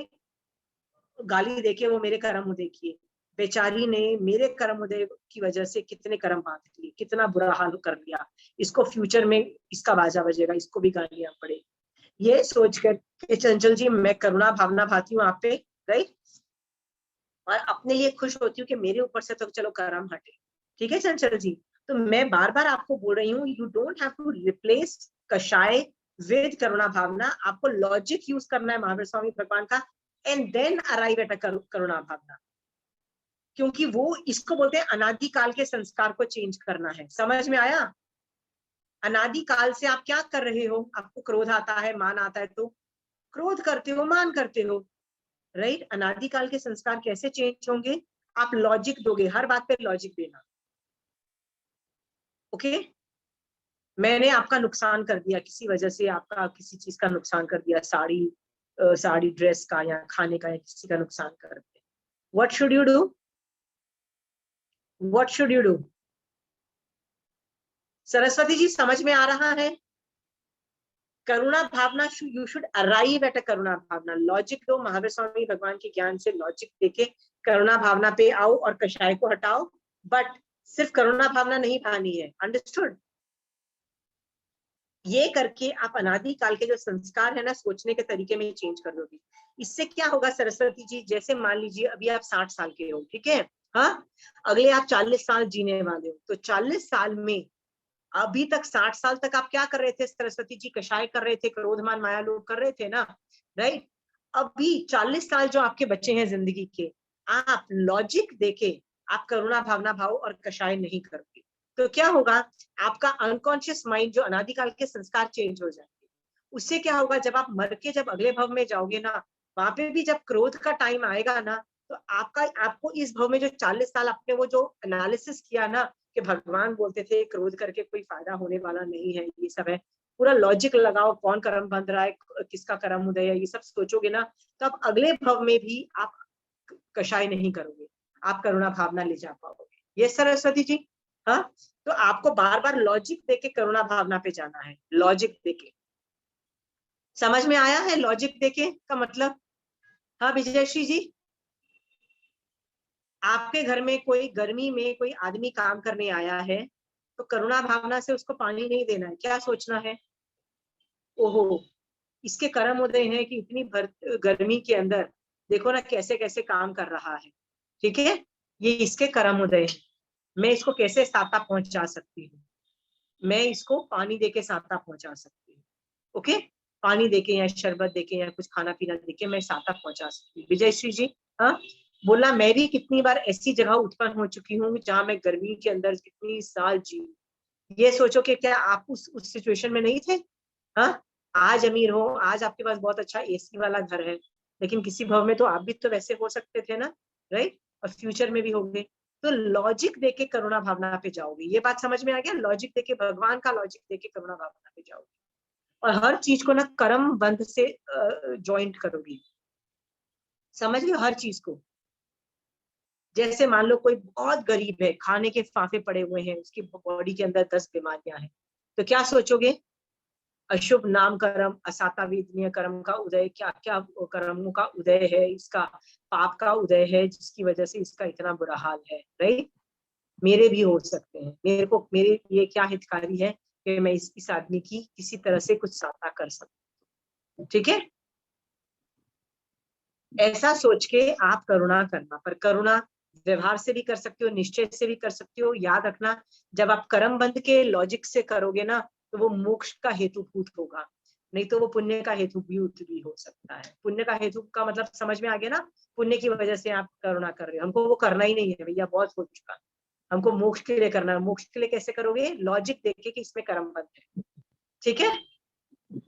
A: गाली देके वो मेरे कर्म देखिए, बेचारी ने मेरे कर्म उदय की वजह से कितने कर्म बांध लिए, कितना बुरा हाल कर दिया, इसको फ्यूचर में इसका बाजा बजेगा, इसको भी गालियां पड़े। ये सोचकर कि चंचल जी मैं करुणा भावना भाती हूँ आप पे, राइट, और अपने लिए खुश होती हूँ कि मेरे ऊपर से तो चलो कर्म हटे, ठीक है चंचल जी। तो मैं बार बार आपको बोल रही हूँ, you don't have to replace kashay with karuna bhavna. आपको लॉजिक यूज करना है महावीर स्वामी भगवान का, and then arrive at a karuna bhavna, क्योंकि वो इसको बोलते हैं अनादि काल के संस्कार को चेंज करना है। समझ में आया? अनादि काल से आप क्या कर रहे हो? आपको क्रोध आता है, मान आता है तो क्रोध करते हो, मान करते हो, राइट? अनादि काल के संस्कार कैसे चेंज होंगे? आप लॉजिक दोगे, हर बात पे लॉजिक देना। ओके? मैंने आपका नुकसान कर दिया, किसी वजह से आपका किसी चीज का नुकसान कर दिया, साड़ी ड्रेस का या खाने का, या किसी का नुकसान कर दिया। What should you do? What should you do? Saraswati ji समझ में आ रहा है? करुणा भावना, you should arrive at a karuna bhavna. Logic दो, महावीर स्वामी भगवान के ज्ञान से लॉजिक देके करुणा भावना पे आओ और कषाय को हटाओ, बट सिर्फ करुणा भावना नहीं पानी है। अंडरस्टूड? ये करके आप अनादि काल के जो संस्कार है ना, सोचने के तरीके में चेंज कर दोगे। इससे क्या होगा सरस्वती जी? जैसे मान लीजिए अभी आप 60 साल के हो, ठीक है, हाँ, अगले आप 40 साल जीने वाले हो, तो 40 साल में अभी तक 60 साल तक आप क्या कर रहे थे सरस्वती जी? कषाय कर रहे थे, क्रोधमान माया लोग कर रहे थे ना, राइट? अभी 40 साल जो आपके बच्चे हैं जिंदगी के, आप लॉजिक देके आप करुणा भावना भाव और कषाय नहीं करोगे, तो क्या होगा? आपका अनकॉन्शियस माइंड जो अनादिकाल के संस्कार चेंज हो जाएंगे। उससे क्या होगा? जब आप मर के जब अगले भव में जाओगे ना, वहां पे भी जब क्रोध का टाइम आएगा ना, तो आपको इस भव में जो 40 साल आपने वो जो एनालिसिस किया ना कि भगवान बोलते थे क्रोध करके कोई फायदा होने वाला नहीं है, ये सब है, पूरा लॉजिक लगाओ, कौन कर्म बंध रहा है, किसका कर्म उदय है, ये सब सोचोगे ना, तो आप अगले भव में भी आप कषाय नहीं करोगे, आप करुणा भावना ले जा पाओगे। ये सरस्वती जी, हाँ, तो आपको बार बार लॉजिक देके करुणा भावना पे जाना है, लॉजिक देके। समझ में आया है लॉजिक देके का मतलब? हाँ विजयश्री जी, आपके घर में कोई गर्मी में कोई आदमी काम करने आया है, तो करुणा भावना से उसको पानी नहीं देना है, क्या सोचना है? ओहो, इसके कर्म उदय है कि इतनी गर्मी के अंदर देखो ना कैसे कैसे काम कर रहा है, ठीक है, ये इसके कर्म उदय है, मैं इसको कैसे साता पहुंचा सकती हूँ, मैं इसको पानी देके साता पहुंचा सकती हूँ। ओके, पानी देके या शरबत देके या कुछ खाना पीना देके मैं साता पहुंचा सकती हूँ। विजयश्री जी, हाँ, बोला मैं भी कितनी बार ऐसी जगह उत्पन्न हो चुकी हूँ जहां मैं गर्मी के अंदर कितनी साल जी। ये सोचो कि क्या आप उस सिचुएशन में नहीं थे? हाँ, आज अमीर हो, आज आपके पास बहुत अच्छा एसी वाला घर है, लेकिन किसी भव में तो आप भी तो वैसे हो सकते थे ना, राइट? और फ्यूचर में भी होंगे। तो लॉजिक देके करुणा भावना पे जाओगे, ये बात समझ में आ गया? लॉजिक देके, भगवान का लॉजिक देके करुणा भावना पे जाओगे, और हर चीज को ना कर्म बंध से ज्वाइंट करोगी। समझ लो हर चीज को। जैसे मान लो कोई बहुत गरीब है, खाने के फाफे पड़े हुए हैं, उसकी बॉडी के अंदर 10 बीमारियां हैं, तो क्या सोचोगे? अशुभ नाम कर्म, असाता वेदनीय कर्म का उदय, क्या क्या कर्मों का उदय है, इसका पाप का उदय है जिसकी वजह से इसका इतना बुरा हाल है, राइट? मेरे भी हो सकते हैं, मेरे ये क्या हितकारी है कि मैं इस आदमी की किसी तरह से कुछ साता कर सकूं, ठीक है? ऐसा सोच के आप करुणा करना, पर करुणा व्यवहार से भी कर सकते हो, निश्चय से भी कर सकते हो। याद रखना, जब आप कर्म बंध के लॉजिक से करोगे ना, तो वो मोक्ष का हेतुभूत होगा, नहीं तो वो पुण्य का हेतुभूत भी हो सकता है। पुण्य का हेतु का मतलब समझ में आ गया ना? पुण्य की वजह से आप करुणा कर रहे हो, हमको वो करना ही नहीं है भैया, बहुत हो चुका, हमको मोक्ष के लिए करना है। मोक्ष के लिए कैसे करोगे? लॉजिक देख के कि इसमें कर्म बंध है, ठीक है?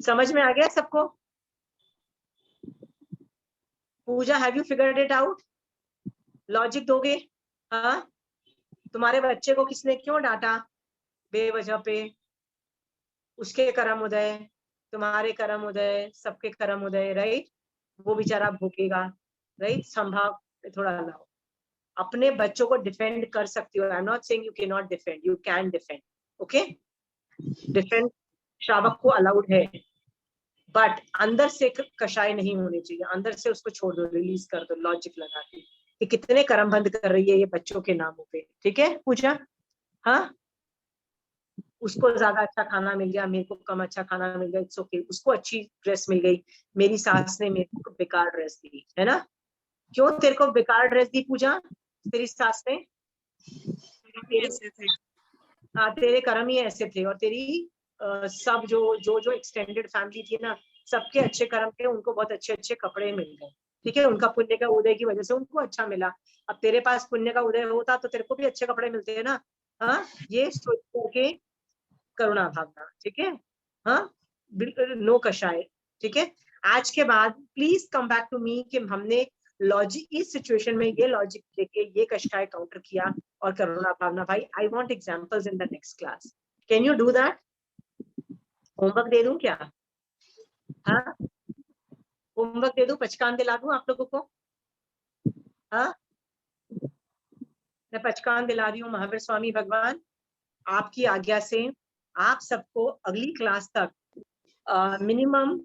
A: समझ में आ गया सबको? Pooja, have you figured it out? Logic दोगे? हाँ, तुम्हारे बच्चे को किसने क्यों डांटा बेवजह पे? उसके कर्म उदय, तुम्हारे कर्म उदय, सबके कर्म उदय, राइट? वो बेचारा भूखेगा, राइट? संभाव थोड़ा लाओ, अपने बच्चों को डिफेंड कर सकती हो। आई am not saying you can not defend, you can defend, okay? Defend श्रावक को अलाउड है, बट अंदर से कषाय नहीं होनी चाहिए, अंदर से उसको छोड़ दो, रिलीज कर दो, लॉजिक लगा के कि कितने कर्म बंद कर रही है ये बच्चों के नामों पे, ठीक है पूजा? हाँ, उसको ज्यादा अच्छा खाना मिल गया, मेरे को कम अच्छा खाना मिल गया, इट्स ओके। उसको अच्छी ड्रेस मिल गई, मेरी सास ने मेरे को बेकार ड्रेस दी, है ना? क्यों तेरे को बेकार ड्रेस दी पूजा, तेरी सास ने? हाँ, तेरे कर्म ही ऐसे थे, और तेरी सब जो एक्सटेंडेड फैमिली थी ना, सबके अच्छे कर्म थे, उनको बहुत अच्छे अच्छे कपड़े मिल गए। ठीक है, उनका पुण्य का उदय की वजह से उनको अच्छा मिला। अब तेरे पास पुण्य का उदय होता तो तेरे को भी अच्छे कपड़े मिलते हैं ना। हाँ, ये सोच करके करुणा भावना। ठीक है, हाँ, बिल्कुल नो कषाय। ठीक है, आज के बाद please come back to me कि हमने लॉजिक इस सिचुएशन में ये लॉजिक लेके ये कषाय काउंटर किया और करुणा भावना। भाई, I want examples in the next class. Can you do that? Homework दे दूं क्या? हाँ, होमवर्क दे दूं, पचकान दिला दूं आप लोगों को? हाँ, मैं पचकान दिला रही हूँ। महावीर स्वामी भगवान आपकी आज्ञा से आप सबको अगली क्लास तक मिनिमम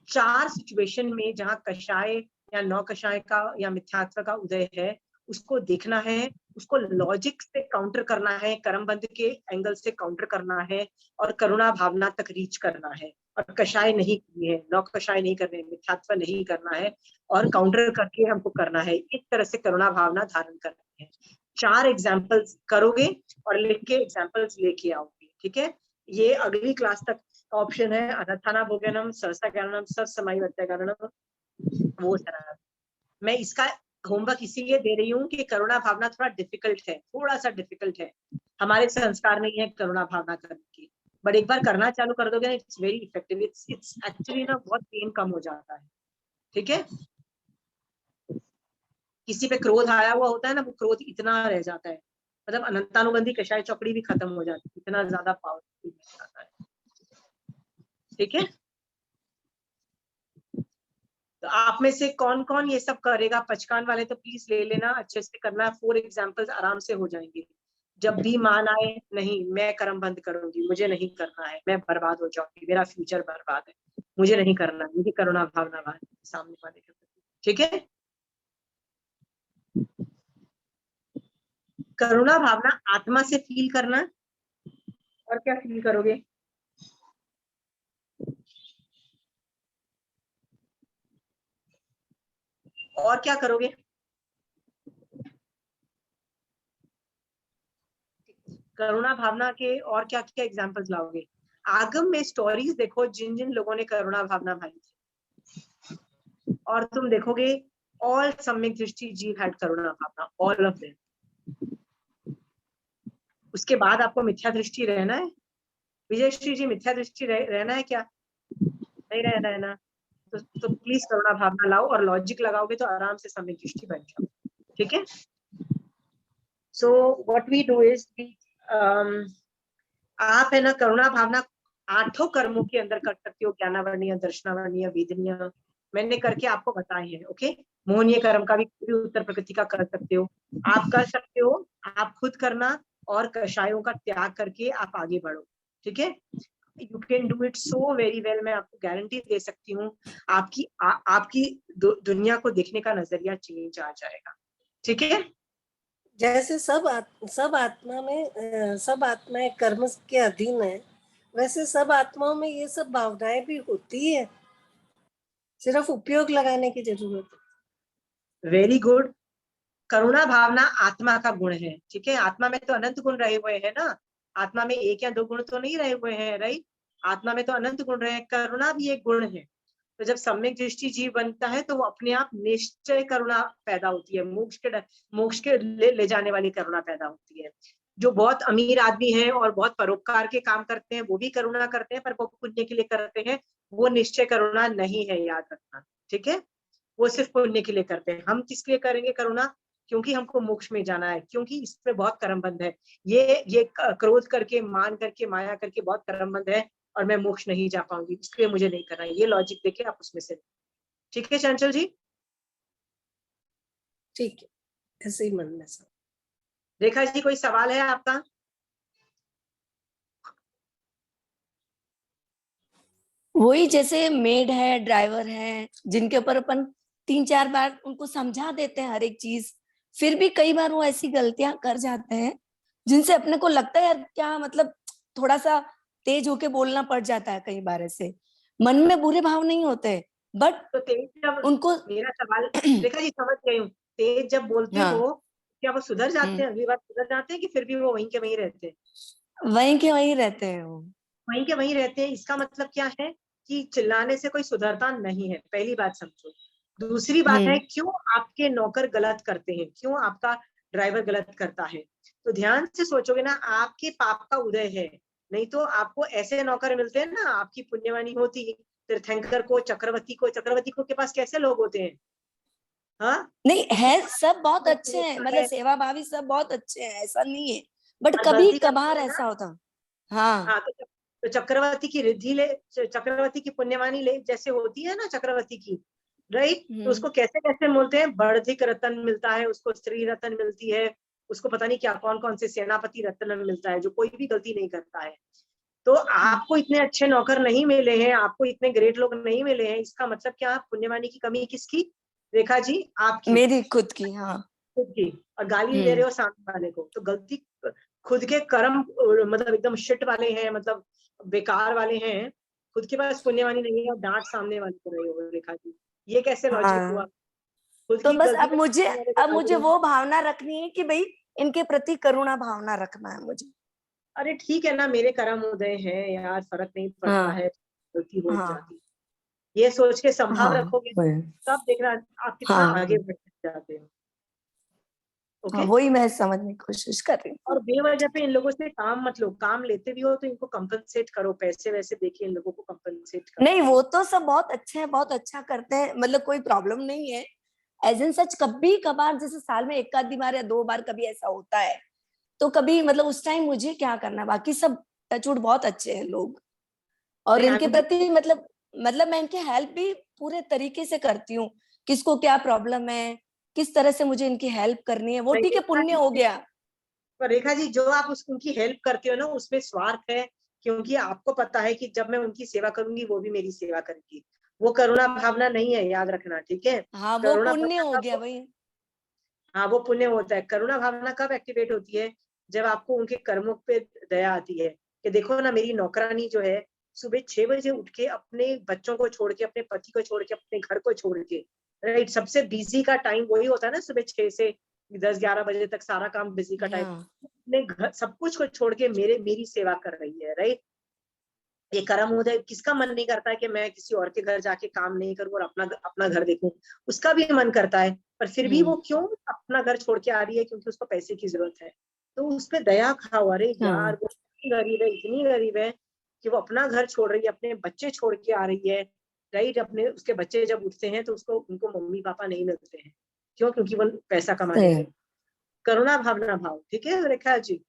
A: 4 सिचुएशन में जहां कषाय या नौ कषाय का या मिथ्यात्व का उदय है, उसको देखना है, उसको लॉजिक से काउंटर करना है, कर्मबंध के एंगल से काउंटर करना है, और करुणा भावना तक रीच करना है। और कषाय नहीं करनी है, नौ कषाय नहीं करने, मिथ्यात्व नहीं करना है, और काउंटर करके हमको करना है। इस तरह से करुणा भावना धारण करनी है। 4 एग्जाम्पल्स करोगे और लिख के एग्जाम्पल्स लेके आओगे। ठीक है, ये अगली क्लास तक ऑप्शन है। अनथाना भोजनम, सहसा ज्ञानम, सत्समय वत्याकरणम, वो सारा। मैं इसका होमवर्क इसीलिए दे रही हूँ कि करुणा भावना थोड़ा डिफिकल्ट है, थोड़ा सा डिफिकल्ट है। हमारे संस्कार नहीं है करुणा भावना करने की, बट एक बार करना चालू कर दोगे ना, it's very effective. It's actually ना बहुत पेन कम हो जाता है। ठीक है, किसी पे क्रोध आया हुआ होता है ना, वो क्रोध इतना रह जाता है, मतलब अनंतानुबंधी कषाय चौकड़ी भी खत्म हो जाती है, इतना ज्यादा पावरफुल हो जाता है। ठीक है, तो आप में से कौन कौन ये सब करेगा? पचकान वाले तो प्लीज ले लेना, अच्छे से करना। 4 एग्जाम्पल्स आराम से हो जाएंगे। जब भी मान आए, नहीं मैं कर्म बंद करूंगी, मुझे नहीं करना है, मैं बर्बाद हो जाऊंगी, मेरा फ्यूचर बर्बाद है, मुझे नहीं करना, मुझे करुणा भावना भाव सामने वाले के प्रति। ठीक है, करुणा भावना आत्मा से फील करना। और क्या फील करोगे? और क्या करोगे? करुणा भावना के और क्या क्या एग्जाम्पल्स लाओगे? आगम में स्टोरीज देखो जिन जिन लोगों ने करुणा भावना भाई थी, और तुम देखोगे ऑल सम्यक दृष्टि जीव हैड करुणा भावना, ऑल ऑफ देम। उसके बाद आपको मिथ्या दृष्टि रहना है? विजयश्री जी, मिथ्या दृष्टि रहना है क्या? नहीं रहना है ना? तो प्लीज करुणा भावना लाओ, और लॉजिक लगाओगे तो आराम से सम्यक दृष्टि बन जाओ। ठीक है, so what we do is आप है ना करुणा भावना 8 कर्मों के अंदर कर सकते हो। ज्ञानावर्णीय, दर्शनावर्णीय, वेदनीय, मैंने करके आपको बताए हैं। ओके, मोहनीय कर्म का भी उत्तर प्रकृति का कर सकते हो, आप कर सकते हो। आप खुद करना, और कषायों का त्याग करके आप आगे बढ़ो। ठीक है, you can do it so very well. मैं आपको गारंटी दे सकती हूँ, आपकी दुनिया को देखने का नजरिया चेंज आ जाएगा। ठीक है,
D: जैसे सब आत्माएं कर्म के अधीन है, वैसे सब आत्माओं में ये सब भावनाएं भी होती है, सिर्फ उपयोग लगाने की जरूरत है।
A: Very good. करुणा भावना आत्मा का गुण है। ठीक है, आत्मा में तो अनंत गुण रहे हुए हैं ना, आत्मा में 1 या 2 गुण तो नहीं रहे हुए हैं, राइट? आत्मा में तो अनंत गुण रहे हैं, करुणा भी एक गुण है। तो जब सम्यक दृष्टि जीव बनता है तो वो अपने आप निश्चय करुणा पैदा होती है, मोक्ष के ले जाने वाली करुणा पैदा होती है। जो बहुत अमीर आदमी है और बहुत परोपकार के काम करते हैं, वो भी करुणा करते हैं, पर वो पुण्य के लिए करते हैं, वो निश्चय करुणा नहीं है, याद रखना। ठीक है, वो सिर्फ पुण्य के लिए करते हैं। हम किस लिए करेंगे करुणा? क्योंकि हमको मोक्ष में जाना है, क्योंकि इसमें बहुत कर्मबंध है। ये क्रोध करके, मान करके, माया करके बहुत कर्मबंध है, और मैं मोक्ष नहीं जा पाऊंगी, इसलिए मुझे नहीं करना। ये लॉजिक देके आप उसमें से। ठीक है चंचल जी?
D: ठीक है, ऐसे ही मन में सब।
A: रेखा जी, कोई सवाल है आपका?
G: वही जैसे मेड है, ड्राइवर है, जिनके ऊपर अपन 3-4 बार उनको समझा देते हैं हर एक चीज, फिर भी कई बार वो ऐसी गलतियां कर जाते हैं जिनसे अपने को लगता है यार क्या, मतलब थोड़ा सा तेज होके बोलना पड़ जाता है कई बार। ऐसे मन में बुरे भाव नहीं होते, बट
A: तो तेज जब
G: उनको
A: मेरा सवाल रेखा जी समझ गई हूँ, तेज जब बोलते
G: हाँ
A: हो क्या वो सुधर जाते हैं, अगली बार सुधर जाते हैं कि फिर भी वो वहीं के वहीं रहते हैं?
G: वहीं के वहीं रहते हैं वो।
A: वहीं के वहीं रहते हैं, इसका मतलब क्या है कि चिल्लाने से कोई सुधरता नहीं है, पहली बात समझो। दूसरी बात है, क्यों आपके नौकर गलत करते हैं, क्यों आपका ड्राइवर गलत करता है? तो ध्यान से सोचोगे ना, आपके पाप का उदय है। नहीं तो आपको ऐसे नौकर मिलते हैं ना, आपकी पुण्यवानी होती तीर्थंकर को, चक्रवर्ती को के पास कैसे लोग होते हैं? हाँ,
G: नहीं है, सब बहुत
A: तो
G: अच्छे हैं, मतलब सेवा भावी सब बहुत अच्छे हैं, ऐसा नहीं है, बट
A: और
G: कभी
A: गलती करते
G: कभार
A: हैं ना।
G: ऐसा होता। हाँ
A: हाँ, तो चक्रवर्ती की रिद्धि ले, चक्रवर्ती की पुण्यवानी ले, जैसे होती है ना चक्रवर्ती की, राइट? तो उसको कैसे कैसे बोलते हैं, बर्धिक रतन मिलता है उसको, स्त्री रतन मिलती है उसको, पता नहीं क्या कौन कौन से सेनापति रत्न मिलता है, जो कोई भी गलती नहीं करता है। तो आपको इतने अच्छे नौकर नहीं मिले हैं, आपको इतने ग्रेट लोग नहीं मिले हैं, इसका मतलब क्या? पुण्यवानी की कमी किसकी? रेखा जी, आपकी,
G: मेरी खुद की। हाँ
A: खुद की। और गाली दे रहे हो सामने वाले को, तो गलती खुद के कर्म मतलब एकदम शिट वाले हैं, मतलब बेकार वाले हैं, खुद के पास पुण्यवानी नहीं है और डांट सामने वाले को रहे हो। रेखा जी, ये कैसे लॉजिक हुआ?
G: हाँ,
A: खुद
G: तो
A: की
G: बस
A: गलती
G: अब मुझे
A: सामने वाले को डांट रहे हो।
G: वो भावना रखनी है कि भाई इनके प्रति करुणा भावना रखना है मुझे।
A: अरे ठीक है ना, मेरे कर्म उदय हैं यार, फर्क नहीं पड़ता
G: हाँ
A: है, गलती हो
G: हाँ
A: जाती है। ये सोच के संभाव
G: हाँ
A: रखोगे,
G: वही।
A: तब देखना आप कितना आगे
G: हाँ
A: बढ़ जाते हो।
G: हाँ,
A: ओके।
G: वही मैं समझने की कोशिश कर रही हूँ।
A: और बेवजह पे इन लोगों से काम मत लो, काम लेते भी हो तो इनको कंपनसेट करो, पैसे वैसे देके इन लोगों को कंपनसेट करो।
G: नहीं, वो तो सब बहुत अच्छे हैं, बहुत अच्छा करते हैं, मतलब कोई प्रॉब्लम नहीं है। एज इन सच कभी कभार, जैसे साल में एक आधी बार या 2 बार कभी ऐसा होता है, तो कभी मतलब उस टाइम मुझे क्या करना, बाकी सब टचवुड बहुत अच्छे हैं लोग। और
A: नहीं,
G: इनके
A: I'm-
G: प्रति मतलब मैं इनके हेल्प भी पूरे तरीके से करती हूँ, किसको क्या प्रॉब्लम है, किस तरह से मुझे इनकी हेल्प करनी है, वो
A: नहीं,
G: ठीक है, पुण्य हो गया।
A: पर रेखा जी, जो आप उनकी हेल्प करते हो ना, उसमें स्वार्थ है, क्योंकि आपको पता है कि जब मैं उनकी सेवा करूंगी वो भी मेरी सेवा करेंगी। वो करुणा भावना नहीं है, याद रखना, ठीक है?
G: हाँ, वो
A: करुणा
G: पुण्य
A: भावना
G: हो गया
A: कब,
G: भाई।
A: हाँ वो पुण्य होता है। करुणा भावना कब एक्टिवेट होती है? जब आपको उनके कर्मों पे दया आती है, कि देखो ना, मेरी नौकरानी जो है सुबह 6 बजे उठ के अपने बच्चों को छोड़ के, अपने पति को छोड़ के, अपने घर को छोड़ के, राइट, सबसे बिजी का टाइम वही होता है ना, सुबह 6 से 10-11 बजे तक सारा काम बिजी का टाइम,
G: हाँ
A: अपने घर सब कुछ को छोड़ के मेरी सेवा कर रही है, राइट? ये कर्म उदय, किसका मन नहीं करता है कि मैं किसी और के घर जाके काम नहीं करूं और अपना अपना घर देखूं? उसका भी मन करता है, पर फिर भी वो क्यों अपना घर छोड़ के आ रही है? क्योंकि उसको पैसे की जरूरत है। तो उस पे दया खाओ। अरे यार,
G: हाँ
A: वो इतनी गरीब है कि वो अपना घर छोड़ रही है, अपने बच्चे छोड़ के आ रही है, राइट? अपने उसके बच्चे जब उठते हैं तो उसको उनको मम्मी पापा नहीं मिलते हैं, क्यों? क्योंकि वो पैसा कमाने
G: सही।
A: गए। करुणा भावना भाव, ठीक है रेखा जी?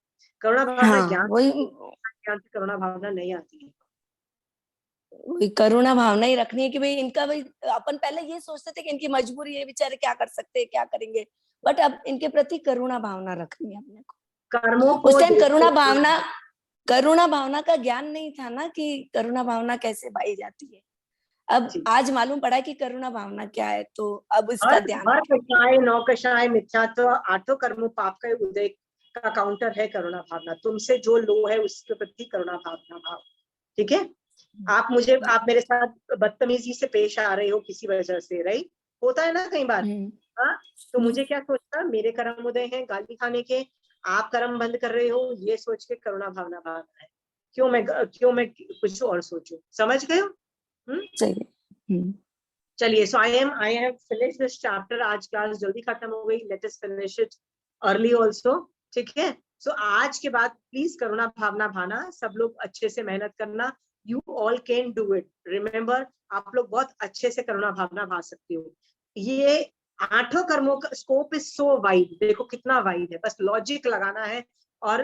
A: करुणा भावना
G: हाँ
A: ज्ञान
G: वही
A: ज्ञान से करुणा भावना नहीं आती है।
G: वही करुणा भावना ही रखनी है कि भाई इनका, भाई अपन पहले ये सोचते थे कि इनकी मजबूरी है, बेचारे क्या कर सकते हैं, क्या करेंगे, बट अब इनके प्रति करुणा भावना रखनी है अपने को।
A: कर्मों
G: उस
A: को
G: टाइम
A: देखो,
G: करुणा भावना का ज्ञान नहीं था ना कि करुणा भावना कैसे पाई जाती है। अब आज मालूम पड़ा कि करुणा भावना क्या है, तो अब इसका ध्यान
A: हर
G: रखें।
A: कषाय नौ कषाय मिथ्यात्व आठों कर्मों पाप का उदय का काउंटर है करुणा भावना। तुमसे जो लो है उसके प्रति करुणा भावना भाव, ठीक है? आप मेरे साथ बदतमीजी से पेश आ रहे हो किसी वजह से, राइट? होता है ना कई बार। हाँ, तो मुझे क्या सोचना, मेरे कर्म उदय हैं गाली खाने के, आप कर्म बंद कर रहे हो, ये सोच के करुणा भावना भावना है। क्यों मैं कुछ और सोचूं? समझ गए हो?
G: चाहिए।
A: चलिए, so I have finish this chapter. आज क्लास जल्दी खत्म हो गई, let us finish it early also, ठीक है? सो आज के बाद प्लीज करुणा भावना भाना, सब लोग अच्छे से मेहनत करना। You all can do it, remember, आप लोग बहुत अच्छे से करुणा भावना भा सकते हो। ये आठों कर्मों का स्कोप इज सो वाइड, देखो कितना वाइड है, बस लॉजिक लगाना है और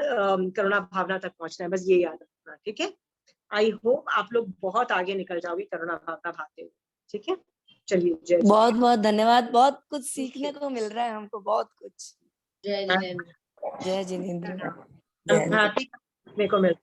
A: करुणा भावना तक पहुंचना है, बस ये याद रखना, ठीक है? आई होप आप लोग बहुत आगे निकल जाओगे करुणा भावना भाते हुए, ठीक है? चलिए, जय जय।
G: बहुत बहुत धन्यवाद, बहुत कुछ सीखने को मिल रहा है हमको, बहुत कुछ।
E: जय जिनेंद्र।
G: जय जिनेंद्र।
A: भाती मेरे को मिल